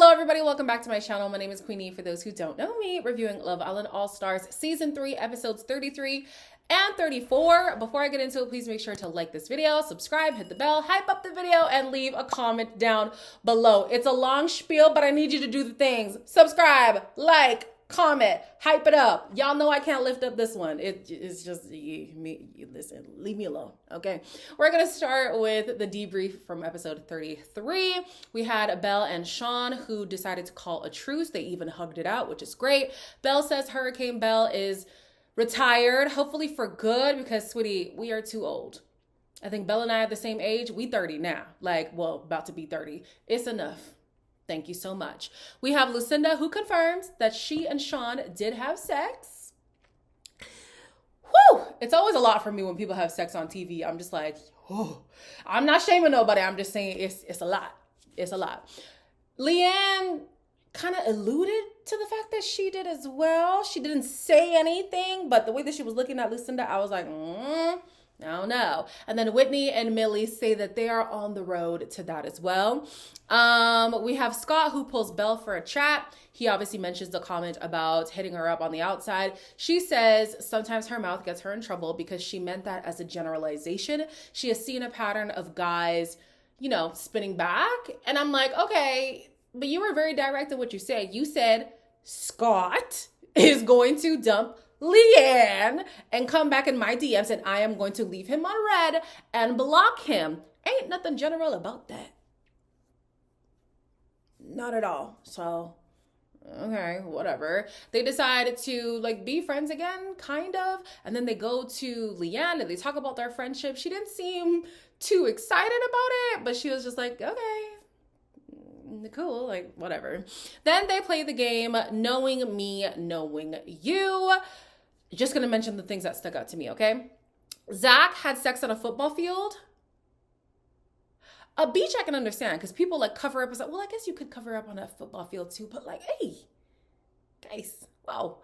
Hello everybody, welcome back to my channel. My name is Queenie. For those who don't know me, reviewing Love Island All Stars Season 3, Episodes 33 and 34. Before I get into it, please make sure to like this video, subscribe, hit the bell, hype up the video, and leave a comment down below. It's a long spiel, but I need you to do the things. Subscribe, like, comment, hype it up. Y'all know I can't lift up this one. It's just, listen, leave me alone, okay? We're gonna start with the debrief from episode 33. We had Belle and Shawn who decided to call a truce. They even hugged it out, which is great. Belle says Hurricane Belle is retired, hopefully for good, because sweetie, we are too old. I think Belle and I are the same age. We 30 now, about to be 30. It's enough. Thank you so much. We have Lucinda who confirms that she and Shawn did have sex. Whew! It's always a lot for me when people have sex on TV. I'm just like, oh, I'm not shaming nobody. I'm just saying it's a lot. It's a lot. Leanne kind of alluded to the fact that she did as well. She didn't say anything, but the way that she was looking at Lucinda, I was like, I don't know. And then Whitney and Millie say that they are on the road to that as well. We have Scott who pulls Belle for a chat. He obviously mentions the comment about hitting her up on the outside. She says sometimes her mouth gets her in trouble because she meant that as a generalization. She has seen a pattern of guys, spinning back. And I'm like, okay, but you were very direct in what you said. You said Scott is going to dump Leanne and come back in my DMs and I am going to leave him on red and block him. Ain't nothing general about that. Not at all. So, okay, whatever. They decide to be friends again, kind of. And then they go to Leanne and they talk about their friendship. She didn't seem too excited about it, but she was just like, okay, cool, whatever. Then they play the game, Knowing Me, Knowing You. Just gonna mention the things that stuck out to me, okay? Zach had sex on a football field. A beach I can understand, because people cover up. It's like, well, I guess you could cover up on a football field too, but hey, guys, wow.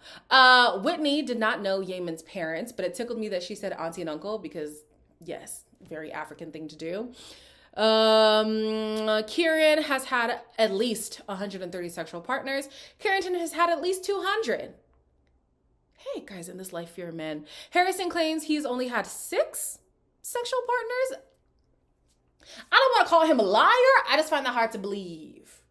Whitney did not know Yaman's parents, but it tickled me that she said auntie and uncle, because yes, very African thing to do. Kieran has had at least 130 sexual partners. Carrington has had at least 200. Hey, guys, in this life, fear men. Harrison claims he's only had 6 sexual partners. I don't want to call him a liar. I just find that hard to believe.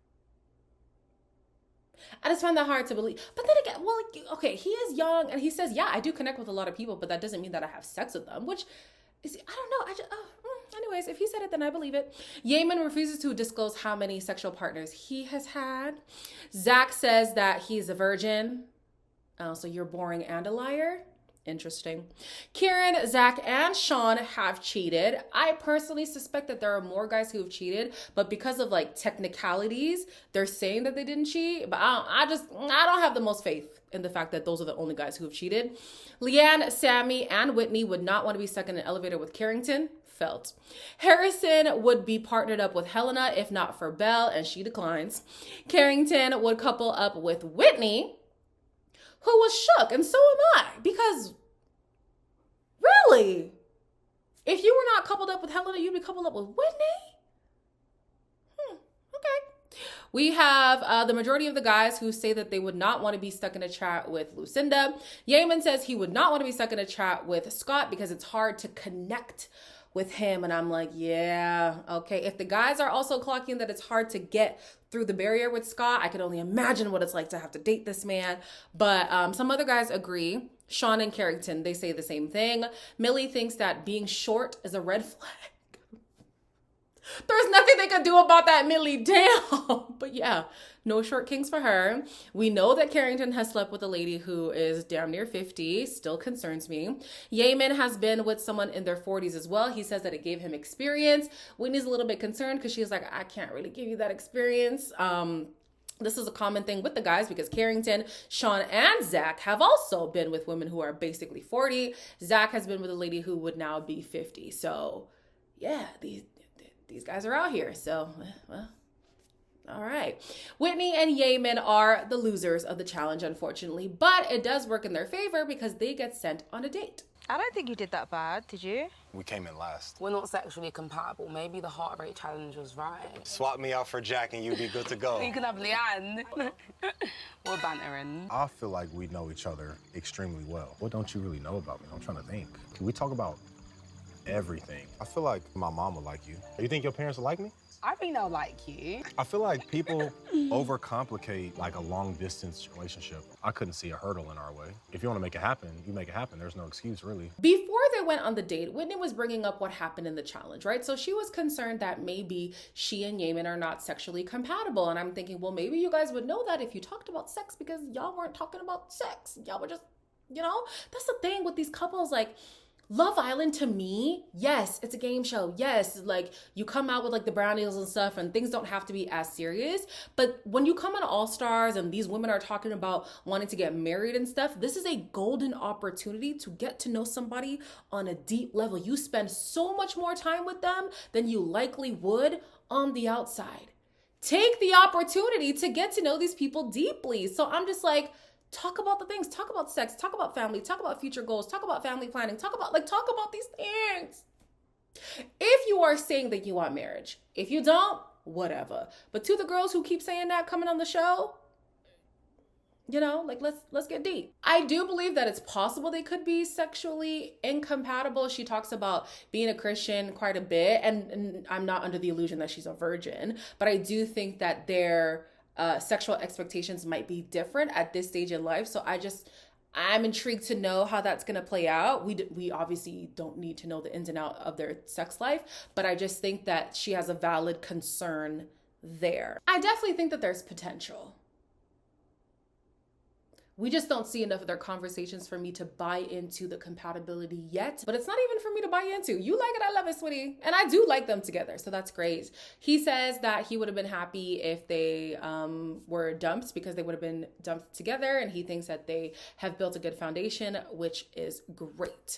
But then again, well, okay, he is young and he says, yeah, I do connect with a lot of people, but that doesn't mean that I have sex with them, which is, I don't know. Anyways, if he said it, then I believe it. Yaman refuses to disclose how many sexual partners he has had. Zach says that he's a virgin. So you're boring and a liar. Interesting. Kieran, Zach, and Shawn have cheated. I personally suspect that there are more guys who have cheated, but because of technicalities, they're saying that they didn't cheat. But I don't have the most faith in the fact that those are the only guys who have cheated. Leanne, Sammy, and Whitney would not want to be stuck in an elevator with Carrington. Felt. Harrison would be partnered up with Helena if not for Belle, and she declines. Carrington would couple up with Whitney, who was shook, and so am I, because really, if you were not coupled up with Helena, you'd be coupled up with Whitney? Okay. We have the majority of the guys who say that they would not want to be stuck in a chat with Lucinda. Yaman says he would not want to be stuck in a chat with Scott because it's hard to connect with him. And I'm like, yeah, okay. If the guys are also clocking that it's hard to get through the barrier with Scott, I could only imagine what it's like to have to date this man. But some other guys agree. Shawn and Carrington, they say the same thing. Millie thinks that being short is a red flag. There's nothing they could do about that, Millie. Damn. But yeah, no short kings for her. We know that Carrington has slept with a lady who is damn near 50. Still concerns me. Yaman has been with someone in their 40s as well. He says that it gave him experience. Whitney's a little bit concerned because she's like, I can't really give you that experience. This is a common thing with the guys because Carrington, Shawn, and Zach have also been with women who are basically 40. Zach has been with a lady who would now be 50. So yeah, these guys are out here. So, well, all right. Whitney and Yaman are the losers of the challenge, unfortunately, but it does work in their favor because they get sent on a date. I don't think you did that bad, did you? We came in last. We're not sexually compatible. Maybe the heart rate challenge was right. Swap me out for Jack and you'd be good to go. You can have Leanne. We're bantering. I feel like we know each other extremely well. What don't you really know about me? I'm trying to think. Can we talk about everything? I feel like my mom would like you. You think your parents would like me? I think they'll like you. I feel like people overcomplicate like a long distance relationship. I couldn't see a hurdle in our way. If you want to make it happen, you make it happen. There's no excuse really. Before they went on the date, Whitney was bringing up what happened in the challenge, right? So she was concerned that maybe she and Yayan are not sexually compatible. And I'm thinking, well, maybe you guys would know that if you talked about sex, because y'all weren't talking about sex. Y'all were just, that's the thing with these couples, like, Love Island to me, yes, it's a game show. Yes, like you come out with like the brownies and stuff and things don't have to be as serious. But when you come on All Stars and these women are talking about wanting to get married and stuff, this is a golden opportunity to get to know somebody on a deep level. You spend so much more time with them than you likely would on the outside. Take the opportunity to get to know these people deeply. So I'm just like, talk about the things, talk about sex, talk about family, talk about future goals, talk about family planning, talk about these things. If you are saying that you want marriage, if you don't, whatever. But to the girls who keep saying that coming on the show, let's get deep. I do believe that it's possible they could be sexually incompatible. She talks about being a Christian quite a bit, and I'm not under the illusion that she's a virgin, but I do think that their sexual expectations might be different at this stage in life. So I'm intrigued to know how that's going to play out. We obviously don't need to know the ins and outs of their sex life, but I just think that she has a valid concern there. I definitely think that there's potential. We just don't see enough of their conversations for me to buy into the compatibility yet. But it's not even for me to buy into. You like it, I love it, sweetie. And I do like them together, so that's great. He says that he would have been happy if they were dumped because they would have been dumped together. And he thinks that they have built a good foundation, which is great.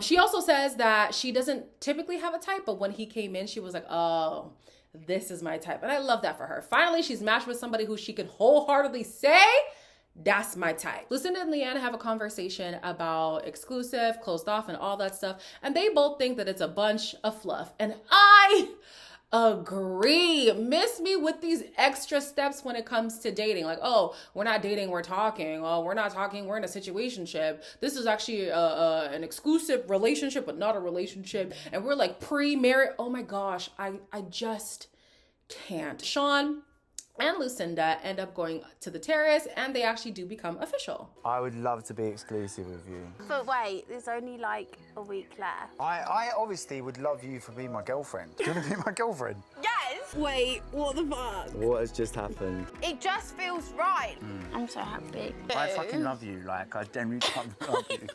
She also says that she doesn't typically have a type, but when he came in, she was like, oh, this is my type. And I love that for her. Finally, she's matched with somebody who she can wholeheartedly say, that's my type. Lucinda and Leanne have a conversation about exclusive, closed off, and all that stuff. And they both think that it's a bunch of fluff. And I agree. Miss me with these extra steps when it comes to dating. Like, oh, we're not dating, we're talking. Oh, we're not talking, we're in a situationship. This is actually an exclusive relationship, but not a relationship. And we're like pre-married. Oh my gosh, I just can't. Shawn and Lucinda end up going to the terrace and they actually do become official. I would love to be exclusive with you. But wait, there's only like a week left. I obviously would love you for being my girlfriend. Do you want to be my girlfriend? Yes! Wait, what the fuck? What has just happened? It just feels right. I'm so happy. I fucking love you, like, I genuinely love you.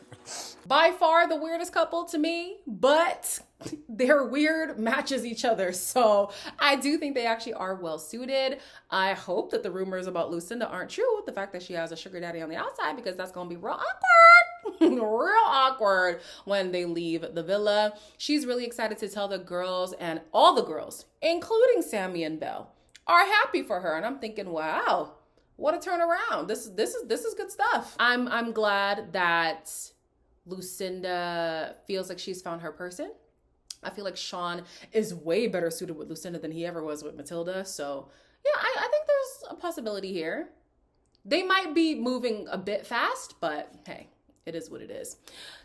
By far the weirdest couple to me, but their weird matches each other. So I do think they actually are well suited. I hope that the rumors about Lucinda aren't true. The fact that she has a sugar daddy on the outside, because that's going to be real awkward. Real awkward when they leave the villa. She's really excited to tell the girls, and all the girls, including Sammy and Belle, are happy for her. And I'm thinking, wow, what a turnaround. This is good stuff. I'm glad that Lucinda feels like she's found her person. I feel like Shawn is way better suited with Lucinda than he ever was with Matilda. So yeah, I think there's a possibility here. They might be moving a bit fast, but hey, it is what it is.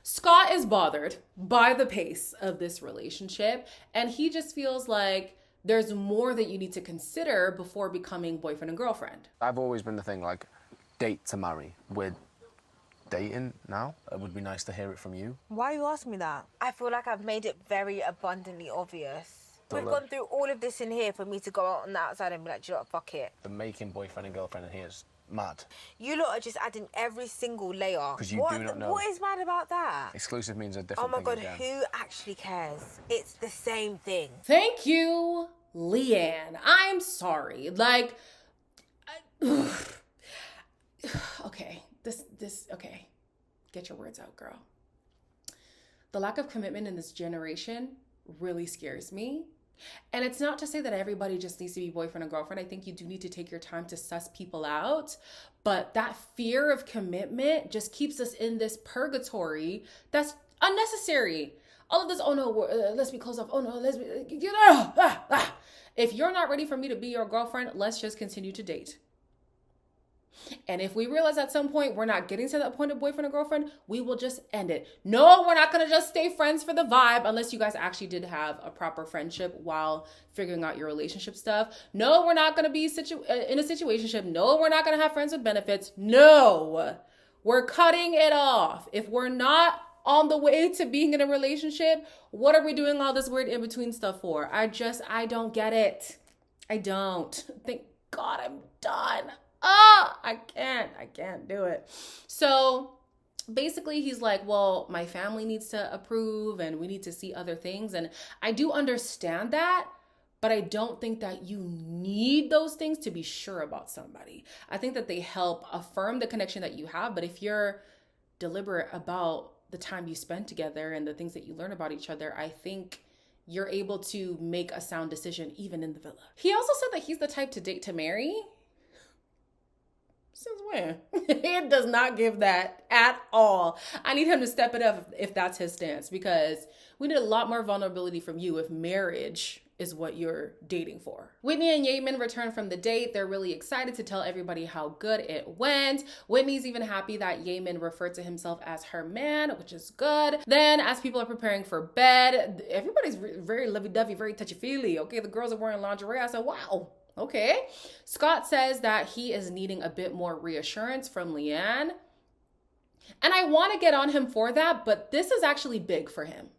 Scott is bothered by the pace of this relationship, and he just feels like there's more that you need to consider before becoming boyfriend and girlfriend. I've always been the thing, like, date to marry. We're dating now. It would be nice to hear it from you. Why are you asking me that? I feel like I've made it very abundantly obvious. We've gone through all of this in here for me to go out on the outside and be like, do you know what, fuck it. The making boyfriend and girlfriend in here is mad. You lot are just adding every single layer. Because you do not know. What is mad about that? Exclusive means a different thing. Oh my God, again. who actually cares? It's the same thing. Thank you, Leanne. I'm sorry. Like, okay, okay. Get your words out, girl. The lack of commitment in this generation really scares me And it's not to say that everybody just needs to be boyfriend and girlfriend. I think you do need to take your time to suss people out. But that fear of commitment just keeps us in this purgatory that's unnecessary. All of this, oh no, let's be closed off. Oh no, let's be, If you're not ready for me to be your girlfriend, let's just continue to date. And if we realize at some point we're not getting to that point of boyfriend or girlfriend, we will just end it. No, we're not going to just stay friends for the vibe unless you guys actually did have a proper friendship while figuring out your relationship stuff. No, we're not going to be in a situationship. No, we're not going to have friends with benefits. No, we're cutting it off. If we're not on the way to being in a relationship, what are we doing all this weird in-between stuff for? I don't get it. I don't. Thank God I'm done. I can't do it. So basically he's like, well, my family needs to approve and we need to see other things. And I do understand that, but I don't think that you need those things to be sure about somebody. I think that they help affirm the connection that you have. But if you're deliberate about the time you spend together and the things that you learn about each other, I think you're able to make a sound decision even in the villa. He also said that he's the type to date to marry. Since when? It does not give that at all. I need him to step it up if that's his stance, because we need a lot more vulnerability from you if marriage is what you're dating for. Whitney and Yayan return from the date. They're really excited to tell everybody how good it went. Whitney's even happy that Yayan referred to himself as her man, which is good. Then as people are preparing for bed, everybody's very lovey-dovey, very touchy-feely. Okay, the girls are wearing lingerie. I said, wow. Okay. Scott says that he is needing a bit more reassurance from Yayan. And I want to get on him for that, but this is actually big for him.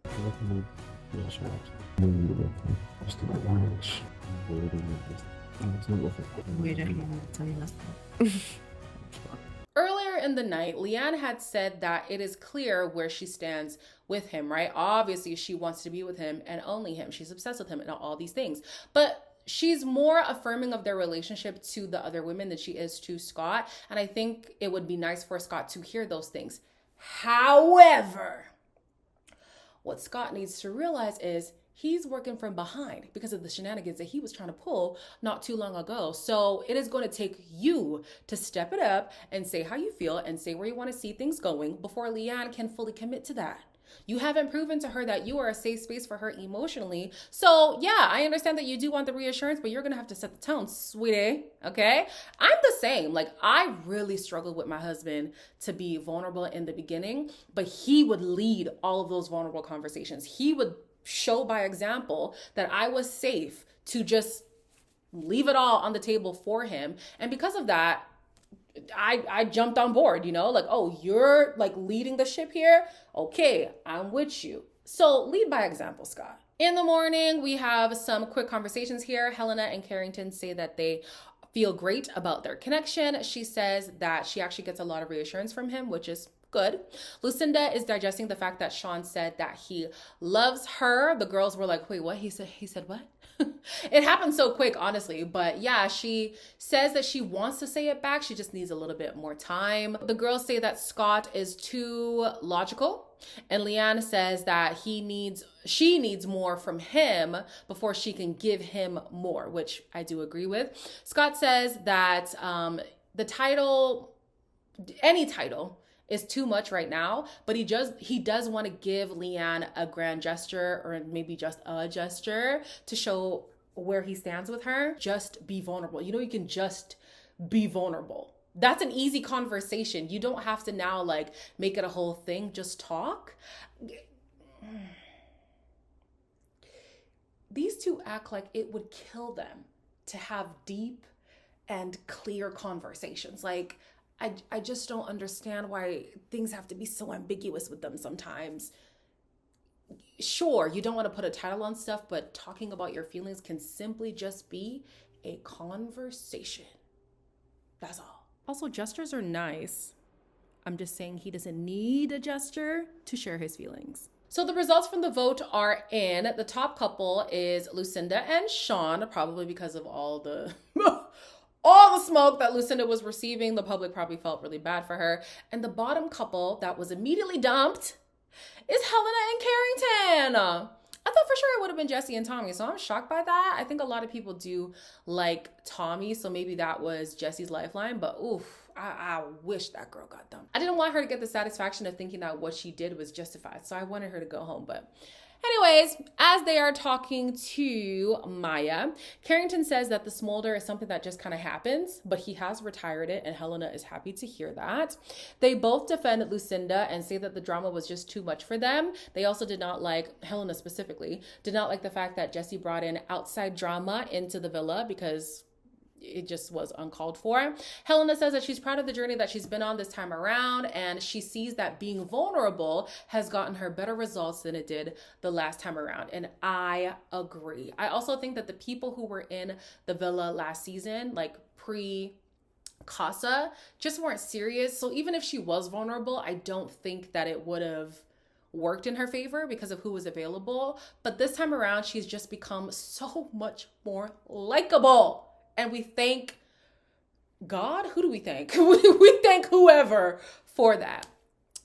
Earlier in the night, Yayan had said that it is clear where she stands with him, right? Obviously, she wants to be with him and only him. She's obsessed with him and all these things. But she's more affirming of their relationship to the other women than she is to Scott. And I think it would be nice for Scott to hear those things. However, what Scott needs to realize is he's working from behind because of the shenanigans that he was trying to pull not too long ago. So it is going to take you to step it up and say how you feel and say where you want to see things going before Yayan can fully commit to that. You haven't proven to her that you are a safe space for her emotionally. So yeah, I understand that you do want the reassurance, but you're going to have to set the tone, sweetie. Okay. I'm the same. Like, I really struggled with my husband to be vulnerable in the beginning, but he would lead all of those vulnerable conversations. He would show by example that I was safe to just leave it all on the table for him. And because of that, I jumped on board, you know, like, oh, you're like leading the ship here. Okay, I'm with you. So lead by example, Scott. In the morning, we have some quick conversations here. Helena and Carrington say that they feel great about their connection. She says that she actually gets a lot of reassurance from him, which is good. Lucinda is digesting the fact that Shawn said that he loves her. The girls were like, wait, what? He said what? It happened so quick, honestly. But yeah, she says that she wants to say it back. She just needs a little bit more time. The girls say that Scott is too logical. And Yayan says that she needs more from him before she can give him more, which I do agree with. Scott says that any title is too much right now, but he does want to give Yayan a grand gesture, or maybe just a gesture, to show where he stands with her. Just be vulnerable. You know, you can just be vulnerable. That's an easy conversation. You don't have to now like make it a whole thing. Just talk. These two act like it would kill them to have deep and clear conversations. Like, I just don't understand why things have to be so ambiguous with them sometimes. Sure, you don't want to put a title on stuff, but talking about your feelings can simply just be a conversation. That's all. Also, gestures are nice. I'm just saying he doesn't need a gesture to share his feelings. So the results from the vote are in. The top couple is Lucinda and Shawn, probably because of all the smoke that Lucinda was receiving. The public probably felt really bad for her. And the bottom couple that was immediately dumped is Helena and Carrington. I thought for sure it would have been Jesse and Tommy. So I'm shocked by that. I think a lot of people do like Tommy. So maybe that was Jesse's lifeline. But oof, I wish that girl got dumped. I didn't want her to get the satisfaction of thinking that what she did was justified. So I wanted her to go home. But anyways, as they are talking to Maya, Carrington says that the smolder is something that just kind of happens, but he has retired it, and Helena is happy to hear that. They both defend Lucinda and say that the drama was just too much for them. They also did not like, Helena specifically, did not like the fact that Jesse brought in outside drama into the villa because it just was uncalled for. Helena says that she's proud of the journey that she's been on this time around, and she sees that being vulnerable has gotten her better results than it did the last time around. And I agree. I also think that the people who were in the villa last season, like pre-Casa, just weren't serious. So even if she was vulnerable, I don't think that it would have worked in her favor because of who was available. But this time around, she's just become so much more likable. And we thank God. Who do we thank? We thank whoever for that.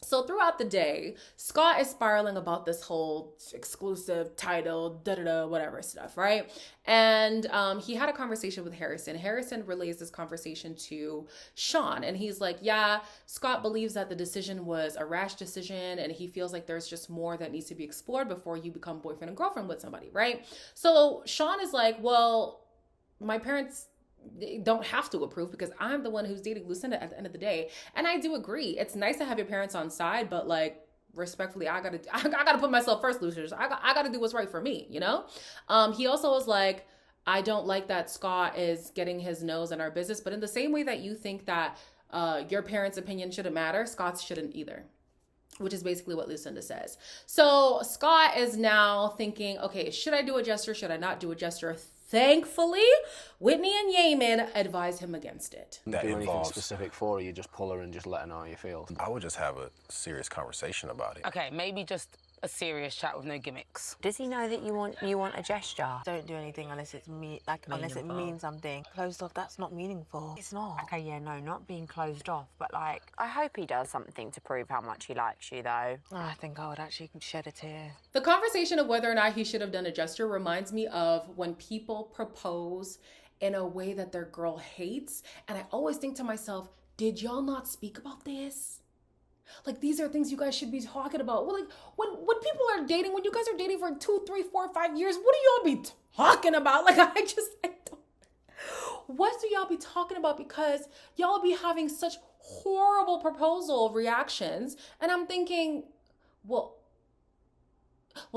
So throughout the day, Scott is spiraling about this whole exclusive title, whatever stuff, right? And he had a conversation with Harrison. Harrison relays this conversation to Shawn, and he's like, yeah, Scott believes that the decision was a rash decision, and he feels like there's just more that needs to be explored before you become boyfriend and girlfriend with somebody, right? So Shawn is like, well, my parents don't have to approve because I'm the one who's dating Lucinda at the end of the day. And I do agree. It's nice to have your parents on side, but like, respectfully, I gotta put myself first, losers. I gotta do what's right for me, you know? He also was like, I don't like that Scott is getting his nose in our business, but in the same way that you think that your parents' opinion shouldn't matter, Scott's shouldn't either. Which is basically what Lucinda says. So Scott is now thinking, okay, should I do a gesture? Should I not do a gesture? Thankfully, Whitney and Yayan advise him against it. That do anything specific for her, you just pull her and just let her know how you feel. I would just have a serious conversation about it. Okay, maybe just a serious chat with no gimmicks. Does he know that you want a gesture? Don't do anything unless it's unless it means something. Closed off, that's not meaningful. It's not. Okay, yeah, no, not being closed off, but like, I hope he does something to prove how much he likes you, though. Oh, I think I would actually shed a tear. The conversation of whether or not he should have done a gesture reminds me of when people propose in a way that their girl hates. And I always think to myself, did y'all not speak about this? Like, these are things you guys should be talking about. Well, like, when people are dating, when you guys are dating for 2, 3, 4, 5 years, what do y'all be talking about? Like, I don't. What do y'all be talking about? Because y'all be having such horrible proposal reactions. And I'm thinking, well,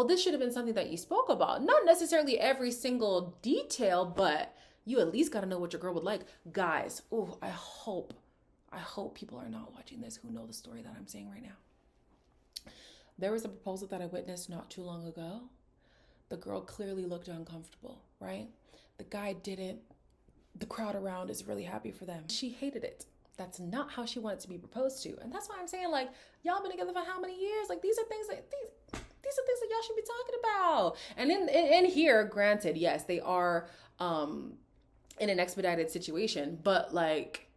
this should have been something that you spoke about. Not necessarily every single detail, but you at least got to know what your girl would like. Guys, ooh, I hope people are not watching this who know the story that I'm saying right now. There was a proposal that I witnessed not too long ago. The girl clearly looked uncomfortable, right? The guy didn't. The crowd around is really happy for them. She hated it. That's not how she wanted to be proposed to. And that's why I'm saying, like, y'all been together for how many years? Like, these are things that y'all should be talking about. And in here, granted, yes, they are in an expedited situation, but like,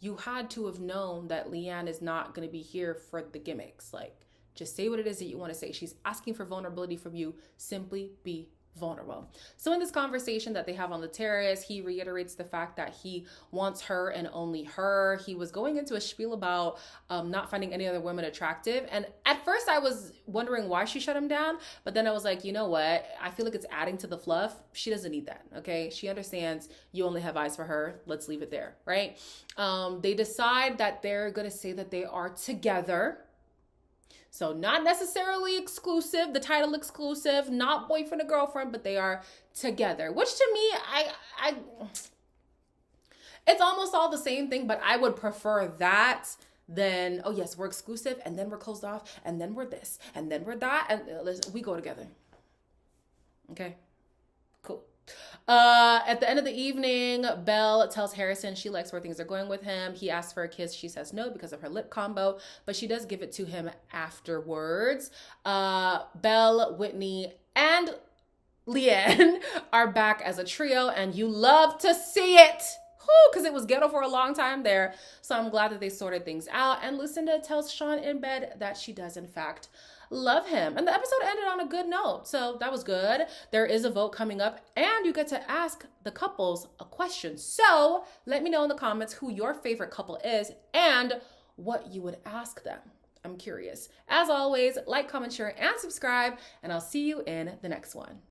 you had to have known that Leanne is not going to be here for the gimmicks. Like, just say what it is that you want to say. She's asking for vulnerability from you. Simply be vulnerable. So in this conversation that they have on the terrace, he reiterates the fact that he wants her and only her. He was going into a spiel about not finding any other women attractive. And at first I was wondering why she shut him down. But then I was like, you know what? I feel like it's adding to the fluff. She doesn't need that, okay? She understands you only have eyes for her. Let's leave it there, right? They decide that they're going to say that they are together. So not necessarily exclusive, the title exclusive, not boyfriend or girlfriend, but they are together. Which to me, I it's almost all the same thing, but I would prefer that than, oh yes, we're exclusive, and then we're closed off, and then we're this, and then we're that, and we go together. Okay, cool. At the end of the evening, Belle tells Harrison she likes where things are going with him. He asks for a kiss. She says no because of her lip combo, but she does give it to him afterwards. Belle, Whitney, and Leanne are back as a trio, and you love to see it. Because it was ghetto for a long time there. So I'm glad that they sorted things out. And Lucinda tells Shawn in bed that she does, in fact, Love him. And the episode ended on a good note, so that was good. There is a vote coming up, and you get to ask the couples a question. So let me know in the comments who your favorite couple is and what you would ask them. I'm curious. As always, like, comment, share, and subscribe, and I'll see you in the next one.